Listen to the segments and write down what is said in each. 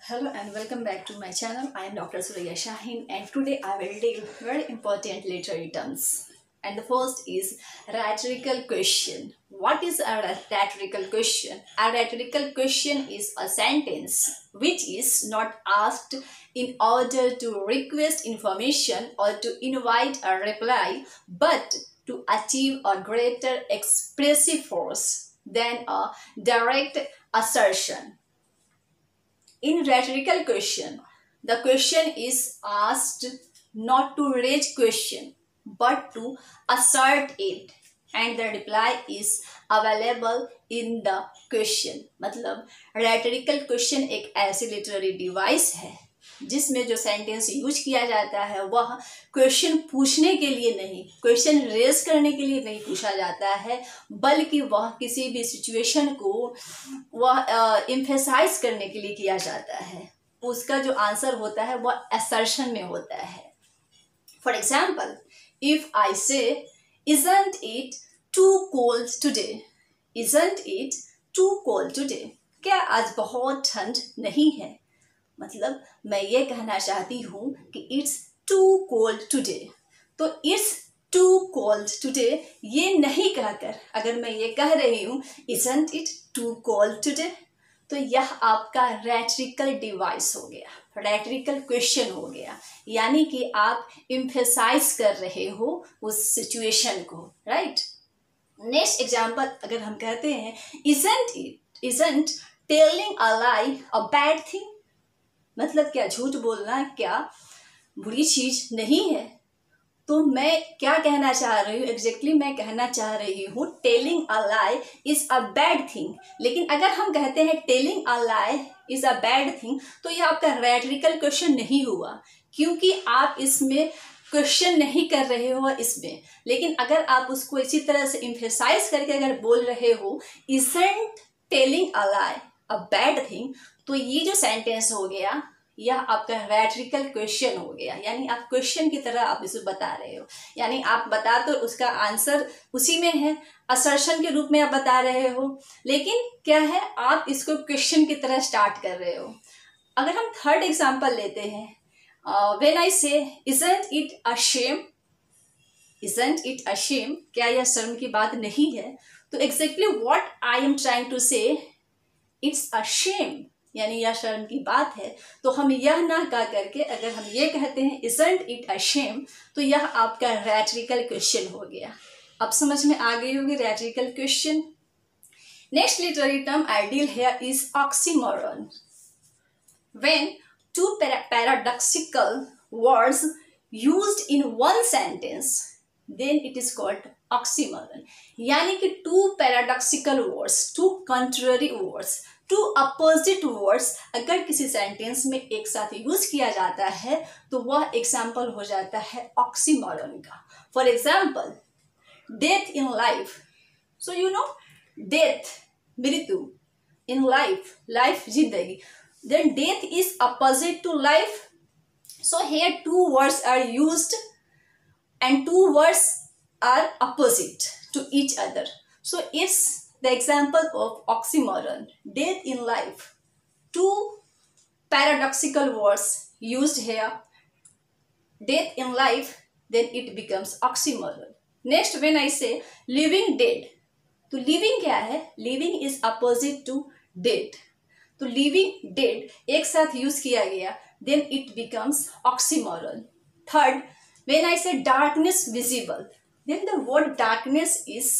Hello and welcome back to my channel. I am Dr. Surya Shahin and today I will deal very important literary terms. And the first is rhetorical question. What is a rhetorical question? A rhetorical question is a sentence which is not asked in order to request information or to invite a reply, but to achieve a greater expressive force than a direct assertion. In rhetorical question, the question is asked not to raise question but to assert it and the reply is available in the question. मतलब rhetorical question एक ऐसी literary device है जिसमें जो sentence use किया जाता है वह क्वेश्चन पूछने के लिए नहीं, क्वेश्चन रेज करने के लिए नहीं पूछा जाता है, बल्कि वह किसी भी सिचुएशन को वह एम्फेसाइज करने के लिए किया जाता है. उसका जो आंसर होता है वह असर्शन में होता है. फॉर एग्जाम्पल, इफ आई से isn't it too cold today? Isn't it too cold today? क्या आज बहुत ठंड नहीं है? मतलब मैं ये कहना चाहती हूँ कि इट्स टू कोल्ड टुडे. तो इट्स टू कोल्ड टुडे ये नहीं कहकर अगर मैं ये कह रही हूँ isn't it too cold today, तो यह आपका rhetorical डिवाइस हो गया, rhetorical क्वेश्चन हो गया. यानी कि आप एम्फेसाइज कर रहे हो उस सिचुएशन को, राइट. नेक्स्ट एग्जाम्पल अगर हम कहते हैं isn't telling a lie a bad thing? मतलब क्या झूठ बोलना क्या बुरी चीज नहीं है? तो मैं क्या कहना चाह रही हूँ एग्जैक्टली मैं कहना चाह रही हूँ telling a lie is a bad thing. लेकिन अगर हम कहते हैं telling a lie is a bad thing तो यह आपका रैटरिकल क्वेश्चन नहीं हुआ, क्योंकि आप इसमें क्वेश्चन नहीं कर रहे हो इसमें. लेकिन अगर आप उसको इसी तरह से इम्फेसाइज करके अगर बोल रहे हो isn't telling a lie a bad thing, तो ये जो सेंटेंस हो गया यह आपका रैटरिकल क्वेश्चन हो गया. यानी आप क्वेश्चन की तरह आप इसे बता रहे हो, यानी आप बता तो उसका आंसर उसी में है, असर्शन के रूप में आप बता रहे हो, लेकिन क्या है आप इसको क्वेश्चन की तरह स्टार्ट कर रहे हो. अगर हम थर्ड एग्जांपल लेते हैं, व्हेन आई से isn't it a shame? Isn't it a shame? क्या यह शर्म की बात नहीं है? तो exactly what I am trying to say, it's a shame, यानी यह शर्म की बात है. तो हम यह ना कह करके अगर हम ये कहते हैं isn't it a shame, तो यह आपका रैटरिकल क्वेश्चन हो गया. अब समझ में आ गई होगी rhetorical question. Next literary term I deal here is oxymoron. When two paradoxical words used in one sentence, then it is called oxymoron. यानी कि two paradoxical words, two contrary words, two opposite words अगर किसी sentence में एक साथ use किया जाता है तो वह एग्जाम्पल हो जाता है ऑक्सीमोरन का. For example, death in life. So you know death मृत्यु, इन लाइफ लाइफ जिंदगी. Then death is opposite to life. So here two words are used and two words are opposite to each other. So it's the example of oxymoron, death in life. Two paradoxical words used here, death in life, then it becomes oxymoron. Next, when I say living dead, तो living क्या है? Living is opposite to dead. तो living dead एक साथ use किया गया, then it becomes oxymoron. Third, when I say darkness visible, then the word darkness is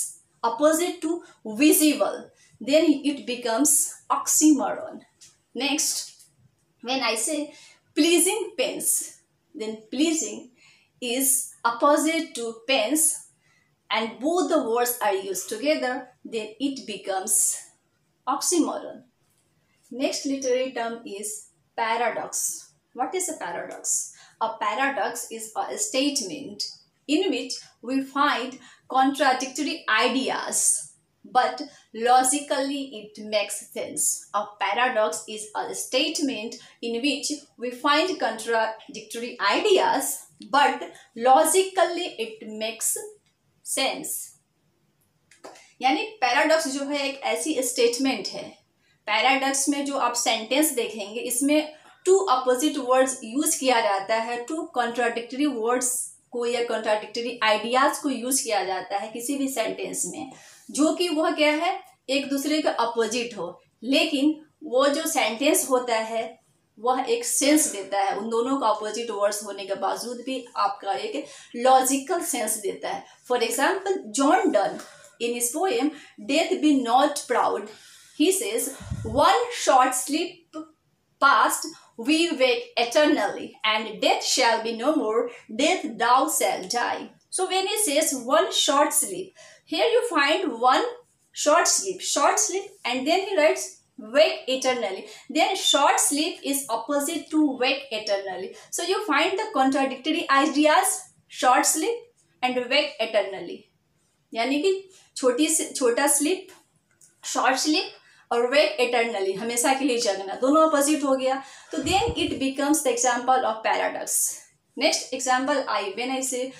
opposite to visible, then it becomes oxymoron. Next, when I say pleasing pains, then pleasing is opposite to pains and both the words are used together, then it becomes oxymoron. Next literary term is paradox. What is a paradox? A paradox is a statement in which we find contradictory ideas, but logically it makes sense. A paradox is a statement in which we find contradictory ideas, but logically it makes sense. यानी paradox जो है एक ऐसी statement है paradox में जो आप sentence देखेंगे इसमें टू अपोजिट वर्ड्स यूज किया जाता है, टू कॉन्ट्राडिक्टरी वर्ड्स को या कॉन्ट्राडिक्टरी आइडियाज को यूज किया जाता है किसी भी सेंटेंस में, जो कि वह क्या है, एक दूसरे के अपोजिट हो, लेकिन वो जो सेंटेंस होता है वह एक सेंस देता है। उन दोनों का अपोजिट वर्ड्स होने के बावजूद भी आपका एक लॉजिकल सेंस देता है। For example, John done in his poem death B not proud, he says, one short sleep past, we wake eternally, and death shall be no more, death thou shalt die. So when he says one short sleep, here you find one short sleep, and then he writes wake eternally. Then short sleep is opposite to wake eternally. So you find the contradictory ideas, short sleep and wake eternally. यानी कि छोटा sleep, short sleep और वेक eternally, हमेशा के लिए जगना, दोनों opposite हो गया। तो then it becomes the example of paradox. Next example I when I say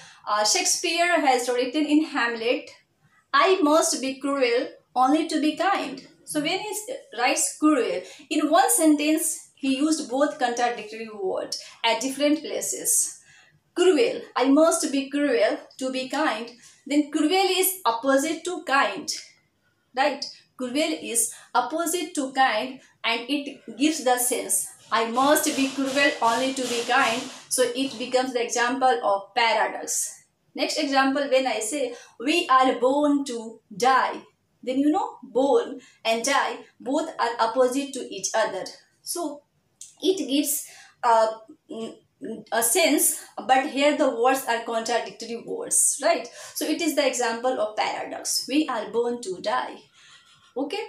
Shakespeare has written in Hamlet, I must be cruel only to be kind. So when he writes cruel, in one sentence he used both contradictory words at different places. Cruel, I must be cruel to be kind. Then cruel is opposite to kind, right? Cruel is opposite to kind and it gives the sense I must be cruel only to be kind. So it becomes the example of paradox. Next example, when I say we are born to die, then you know born and die both are opposite to each other. So it gives a sense, but here the words are contradictory words, right? So it is the example of paradox. We are born to die. Okay,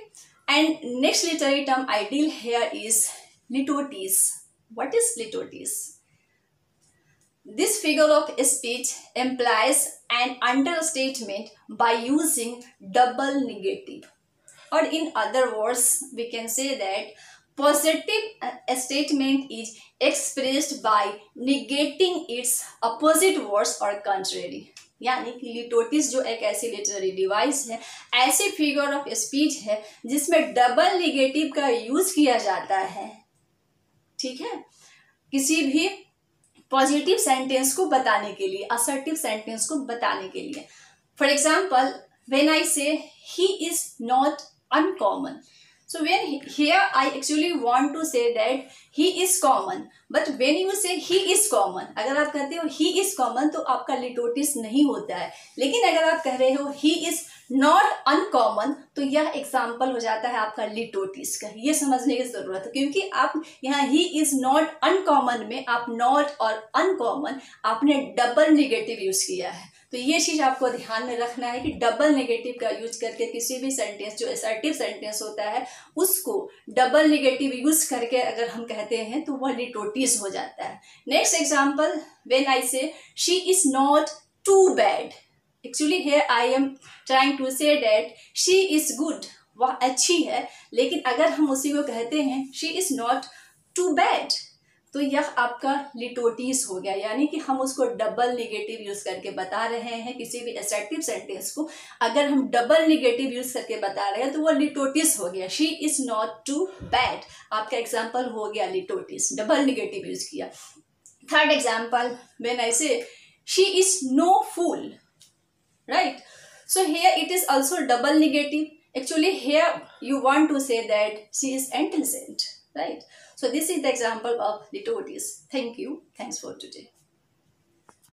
and next literary term I deal here is litotes. What is litotes? This figure of speech implies an understatement by using double negative, or in other words we can say that positive statement is expressed by negating its opposite words or contrary. यानी कि लिटोटिस जो एक ऐसी literary device है, ऐसी figure of speech है जिसमें double negative का यूज किया जाता है, ठीक है, किसी भी पॉजिटिव सेंटेंस को बताने के लिए, असर्टिव सेंटेंस को बताने के लिए। फॉर एग्जाम्पल, व्हेन आई से he is not uncommon, so when here I actually want to say that he is common, but when you say he is common, अगर आप कहते हो he is common तो आपका लिटोटिस नहीं होता है, लेकिन अगर आप कह रहे हो he is not uncommon तो यह एग्जाम्पल हो जाता है आपका लिटोटिस का। ये समझने की जरूरत है, क्योंकि आप यहाँ he is not uncommon में आप not और uncommon आपने डबल निगेटिव यूज किया है। तो ये चीज आपको ध्यान में रखना है कि डबल नेगेटिव का यूज करके किसी भी सेंटेंस जो असर्टिव सेंटेंस होता है उसको डबल नेगेटिव यूज करके अगर हम कहते हैं तो वह लिटोटिस हो जाता है। Next example, when I say she is not too bad, actually here I am trying to say that she is good, वह अच्छी है, लेकिन अगर हम उसी को कहते हैं she is not too bad तो यह आपका लिटोटिस हो गया, यानी कि हम उसको डबल नेगेटिव यूज करके बता रहे हैं। किसी भी असर्टिव सेंटेंस को अगर हम डबल नेगेटिव यूज करके बता रहे हैं तो वो लिटोटिस हो गया। She is not too bad, आपका एग्जाम्पल हो गया लिटोटिस, डबल नेगेटिव यूज किया। Third example, when I say she is no fool, right, so here it is also double negative. Actually here you want to say that she is intelligent, right? So this is the example of litotes. Thank you. Thanks for today.